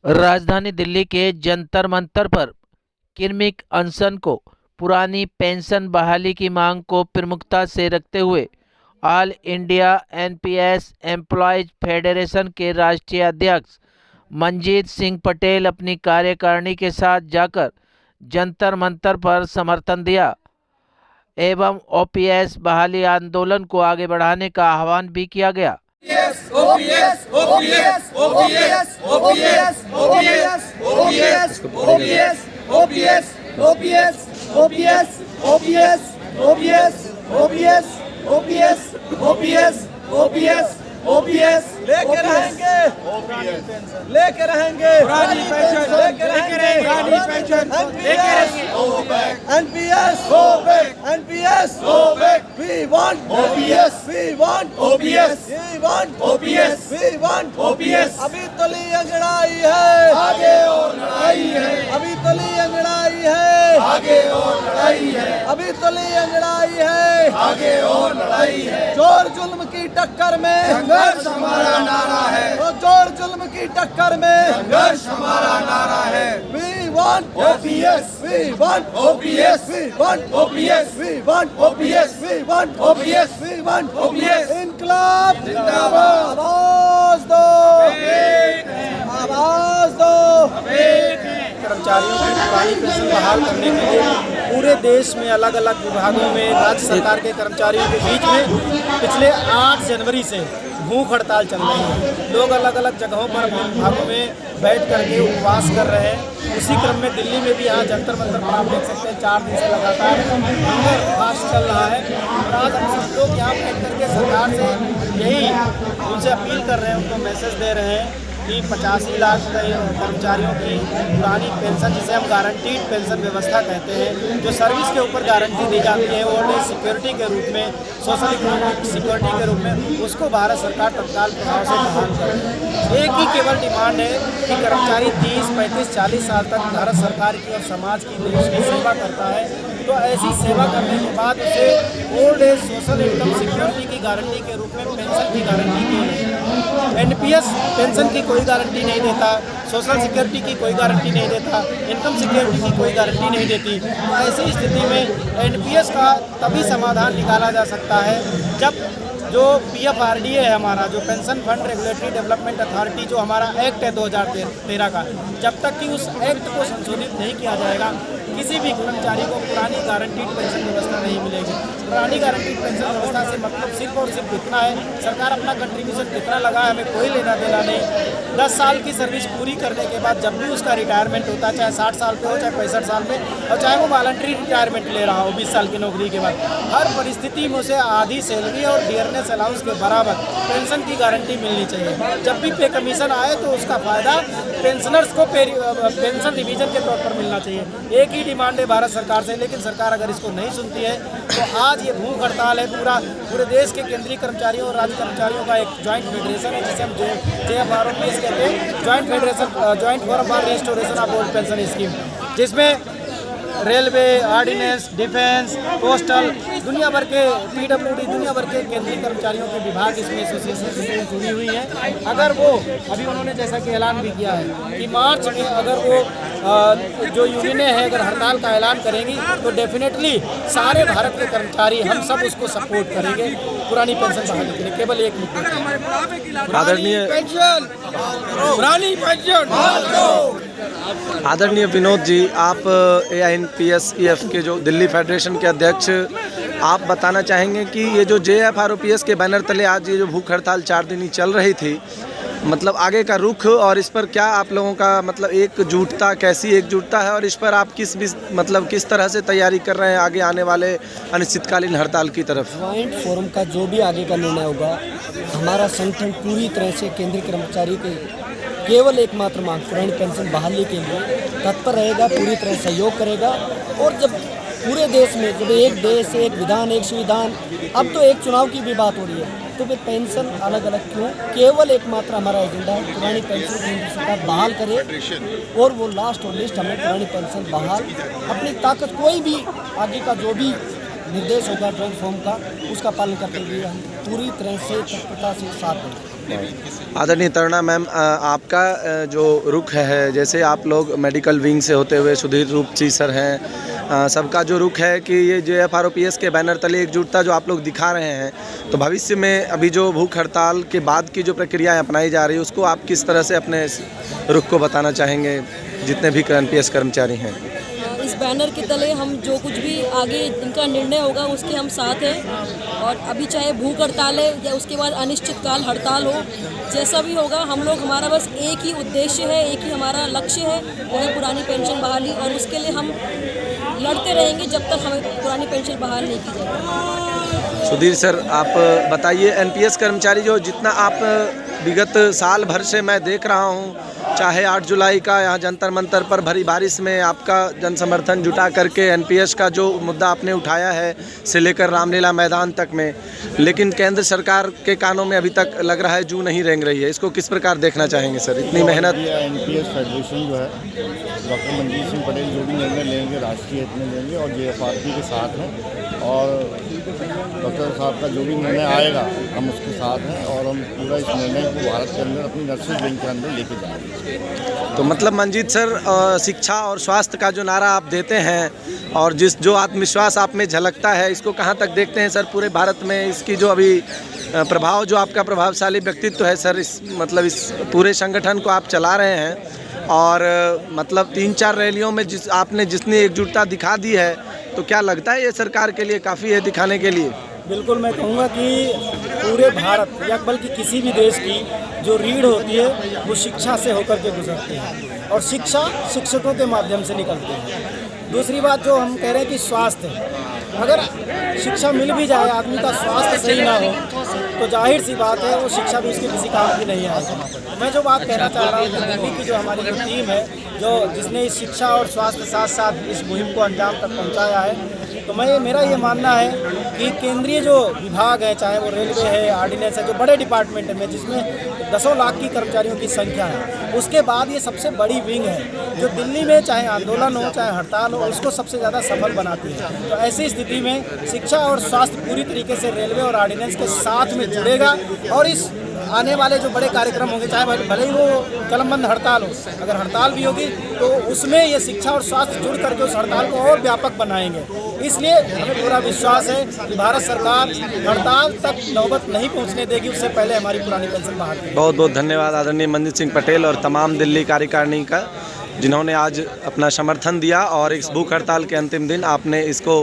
राजधानी दिल्ली के जंतर मंतर पर किरमिक अनशन को पुरानी पेंशन बहाली की मांग को प्रमुखता से रखते हुए all India NPS employees federation के राष्ट्रीय अध्यक्ष मंजीत सिंह पटेल अपनी कार्यकारिणी के साथ जाकर जंतर मंतर पर समर्थन दिया एवं ओपीएस बहाली आंदोलन को आगे बढ़ाने का आह्वान भी किया गया। OPS, OPS, OPS, OPS, OPS, OPS, OPS, OPS, OPS, OPS, OPS, OPS, OPS, OPS, OPS, OPS, OPS, लेके रहेंगे, लेके रहेंगे, पुरानी पेंशन लेके रहेंगे, पुरानी पेंशन लेके रहेंगे, NPS, go back, NPS, go back, we want OPS, we want OPS, we want OPS, we want OPS, अभी तली अंगड़ाई है, आगे और लड़ाई है, अभी तली अंगड़ाई है, आगे और लड़ाई है, अभी तली अंगड़ाई है, आगे और लड़ाई है, जोर जुल्म की टक्कर में संघर्ष हमारा नारा है, तो जोर जुल्म की टक्कर में संघर्ष हमारा नारा है। We want OPS, we want OPS, we want OPS, we want OPS, we want OPS, we want OPS, इनकलाब जिंदाबाद, आवाज दो, आवाज दो। कर्मचारियों की पुरानी पेंशन बहाल करने के लिए पूरे देश में अलग अलग विभागों में राज्य सरकार के कर्मचारियों के बीच में पिछले 8 जनवरी से भूख हड़ताल चल रही है। लोग अलग अलग जगहों पर अपने विभागों में बैठ करके उपवास कर रहे हैं। उसी क्रम में दिल्ली में भी यहाँ जंतर मंतर पर आप देख सकते हैं 4 दिन से लगातार उपवास चल रहा है। और आज हम सब लोग यहाँ बैठ करके सरकार से यही उनसे अपील कर रहे हैं, उनको मैसेज दे रहे हैं कि 85 लाख कर्मचारियों की पुरानी पेंशन, जिसे हम गारंटीड पेंशन व्यवस्था कहते हैं, जो सर्विस के ऊपर गारंटी दी जाती है ओल्ड एज सिक्योरिटी के रूप में, सोशल इकोनॉमिक सिक्योरिटी के रूप में, उसको भारत सरकार तत्काल प्रभाव से बहाल करे। एक ही केवल डिमांड है कि कर्मचारी 30, 35, 40 साल तक भारत सरकार की और समाज की, देश की सेवा करता है, तो ऐसी सेवा करने के बाद उसे old age social income security की गारंटी के रूप में पेंशन की गारंटी क्यों नहीं? एनपीएस पेंशन की कोई गारंटी नहीं देता, सोशल सिक्योरिटी की कोई गारंटी नहीं देता, इनकम सिक्योरिटी की कोई गारंटी नहीं देती। तो ऐसी स्थिति में एनपीएस का तभी समाधान निकाला जा सकता है जब जो पीएफआरडीए है हमारा, जो pension fund regulatory development authority, जो हमारा एक्ट है 2013 का, जब तक कि उस एक्ट को संशोधित नहीं किया जाएगा, किसी भी कर्मचारी को पुरानी गारंटीड पेंशन व्यवस्था नहीं मिलेगी। पुरानी गारंटीड पेंशन व्यवस्था से मतलब सिर्फ और सिर्फ इतना है, सरकार अपना कंट्रीब्यूशन कितना लगा है हमें कोई लेना देना नहीं। 10 साल की सर्विस पूरी करने के बाद जब भी उसका रिटायरमेंट होता है, चाहे 60 साल पे हो, चाहे 65 साल पे, और चाहे वो वॉलंटरी रिटायरमेंट ले रहा हो 20 साल की नौकरी के बाद, हर परिस्थिति में उसे आधी सैलरी और डियरनेस अलाउंस के बराबर पेंशन की गारंटी मिलनी चाहिए। जब भी पे कमीशन आए तो उसका फ़ायदा पेंशनर्स को पेंशन डिवीजन के तौर पर मिलना चाहिए। एक ही डिमांड है भारत सरकार से, लेकिन सरकार अगर इसको नहीं सुनती है तो आज ये भूख हड़ताल है। पूरे देश के केंद्रीय कर्मचारियों और राज्य कर्मचारियों का एक ज्वाइंट फेडरेशन है, जिसे हम JFROPS कहते हैं, joint federation, joint forum for restoration of old pension scheme, जिसमें रेलवे, ऑर्डिनेंस, डिफेंस, पोस्टल, दुनिया भर के PWD, दुनिया भर के केंद्रीय कर्मचारियों के विभाग इसमें एसोसिएशन से जुड़ी हुई हैं। अगर वो अभी उन्होंने जैसा कि ऐलान भी किया है कि मार्च में अगर वो जो यूनियनें हैं अगर हड़ताल का ऐलान करेंगी तो डेफिनेटली सारे भारत के कर्मचारी हम सब उसको सपोर्ट करेंगे पुरानी पेंशन बहाली के लिए। केवल एक मुद्दा, आदरणीय आदरणीय विनोद जी, आप AINPSEF के जो दिल्ली फेडरेशन के अध्यक्ष, आप बताना चाहेंगे कि ये जो JFROPS के बैनर तले आज ये जो भूख हड़ताल 4 दिन ही चल रही थी, मतलब आगे का रुख और इस पर क्या आप लोगों का मतलब एकजुटता, कैसी एकजुटता है और इस पर आप किस तरह से तैयारी कर रहे हैं आगे आने वाले अनिश्चितकालीन हड़ताल की तरफ? ज्वाइंट फोरम का जो भी आगे का निर्णय होगा, हमारा संगठन पूरी तरह से केंद्रीय कर्मचारी के केवल एकमात्र मांग पुरानी पेंशन बहाली के लिए तत्पर रहेगा, पूरी तरह सहयोग करेगा। और जब पूरे देश में जब एक देश, एक विधान, एक संविधान, अब तो एक चुनाव की भी बात हो रही है, तो फिर पेंशन अलग अलग क्यों? केवल एकमात्र हमारा एजेंडा है पुरानी पेंशन केंद्र सरकार बहाल करे और वो लास्ट और लिस्ट हमें पुरानी पेंशन बहाल, अपनी ताकत कोई भी आगे का जो भी निर्देश होगा ज्वाइंट फॉर्म का, उसका पालन करते हुए हम पूरी तरह से तत्परता से साथ देंगे। आदरणीय तरुणा मैम, आपका जो रुख है, जैसे आप लोग मेडिकल विंग से होते हुए सुधीर रूपची सर हैं, सबका जो रुख है कि ये JFROPS के बैनर तले एकजुटता जो आप लोग दिखा रहे हैं, तो भविष्य में अभी जो भूख हड़ताल के बाद की जो प्रक्रियाएं अपनाई जा रही है उसको आप किस तरह से अपने रुख को बताना चाहेंगे, जितने भी NPS कर्मचारी हैं? इस बैनर के तले हम जो कुछ भी आगे इनका निर्णय होगा उसके हम साथ हैं, और अभी चाहे भूख हड़ताल है या उसके बाद अनिश्चितकाल हड़ताल हो, जैसा भी होगा हम लोग, हमारा बस एक ही उद्देश्य है, एक ही हमारा लक्ष्य है, वो है पुरानी पेंशन बहाली, और उसके लिए हम लड़ते रहेंगे जब तक हमें पुरानी पेंशन बहाल नहीं की जाएगी। सुधीर सर, आप बताइए, NPS कर्मचारी जो जितना आप विगत साल भर से मैं देख रहा हूँ, चाहे 8 जुलाई का यहाँ जंतर मंतर पर भरी बारिश में आपका जन समर्थन जुटा करके NPS का जो मुद्दा आपने उठाया है से लेकर रामलीला मैदान तक में, लेकिन केंद्र सरकार के कानों में अभी तक लग रहा है जू नहीं रेंग रही है, इसको किस प्रकार देखना चाहेंगे सर, इतनी मेहनत? NPS फेडरेशन जो है, डॉक्टर मनजीत सिंह पटेल जो भी निर्णय लेंगे राष्ट्रीय हित में लेंगे, और JFRP के साथ हैं, और डॉक्टर साहब का जो भी निर्णय आएगा हम उसके साथ हैं, और हम पूरा इस निर्णय को भारत के अंदर अपनी नर्सिंग विंग के अंदर लेके जाएंगे। तो मतलब मंजीत सर, शिक्षा और स्वास्थ्य का जो नारा आप देते हैं और जो आत्मविश्वास आप में झलकता है, इसको कहाँ तक देखते हैं सर पूरे भारत में? इसकी जो अभी प्रभाव, जो आपका प्रभावशाली व्यक्तित्व है सर, इस पूरे संगठन को आप चला रहे हैं, और मतलब 3-4 रैलियों में आपने जितनी एकजुटता दिखा दी है, तो क्या लगता है ये सरकार के लिए काफ़ी है दिखाने के लिए? बिल्कुल, मैं कहूँगा कि पूरे भारत या बल्कि किसी भी देश की जो रीढ़ होती है वो शिक्षा से होकर के गुजरती है, और शिक्षा शिक्षकों के माध्यम से निकलती है। दूसरी बात जो हम कह रहे हैं कि स्वास्थ्य, अगर शिक्षा मिल भी जाए, आदमी का स्वास्थ्य सही ना हो तो जाहिर सी बात है वो शिक्षा भी उसके किसी काम की नहीं आएगी। मैं जो बात कहना चाह रहा हूँ कि दिल्ली की जो हमारी जो टीम है, जिसने इस शिक्षा और स्वास्थ्य साथ साथ इस मुहिम को अंजाम तक पहुँचाया है, तो मेरा ये मानना है कि केंद्रीय जो विभाग है, चाहे वो रेलवे है, ऑर्डिनेंस है, जो बड़े डिपार्टमेंट में जिसमें 10 लाख की कर्मचारियों की संख्या है, उसके बाद ये सबसे बड़ी विंग है जो दिल्ली में चाहे आंदोलन हो चाहे हड़ताल हो उसको सबसे ज़्यादा सफल बनाती है। तो ऐसी स्थिति में शिक्षा और स्वास्थ्य पूरी तरीके से रेलवे और ऑर्डिनेंस के साथ में जुड़ेगा, और इस आने वाले जो बड़े कार्यक्रम होंगे, चाहे भले ही वो कलमबंद हड़ताल हो, अगर हड़ताल भी होगी तो उसमें ये शिक्षा और स्वास्थ्य जुड़ करके उस हड़ताल को और व्यापक बनाएंगे। इसलिए हमें पूरा विश्वास है कि भारत सरकार हड़ताल तक नौबत नहीं पहुंचने देगी, उससे पहले हमारी पुरानी पेंशन बहाल करेगी। बहुत बहुत धन्यवाद आदरणीय मनजीत सिंह पटेल और तमाम दिल्ली कार्यकारिणी का, जिन्होंने आज अपना समर्थन दिया और इस भूख हड़ताल के अंतिम दिन आपने इसको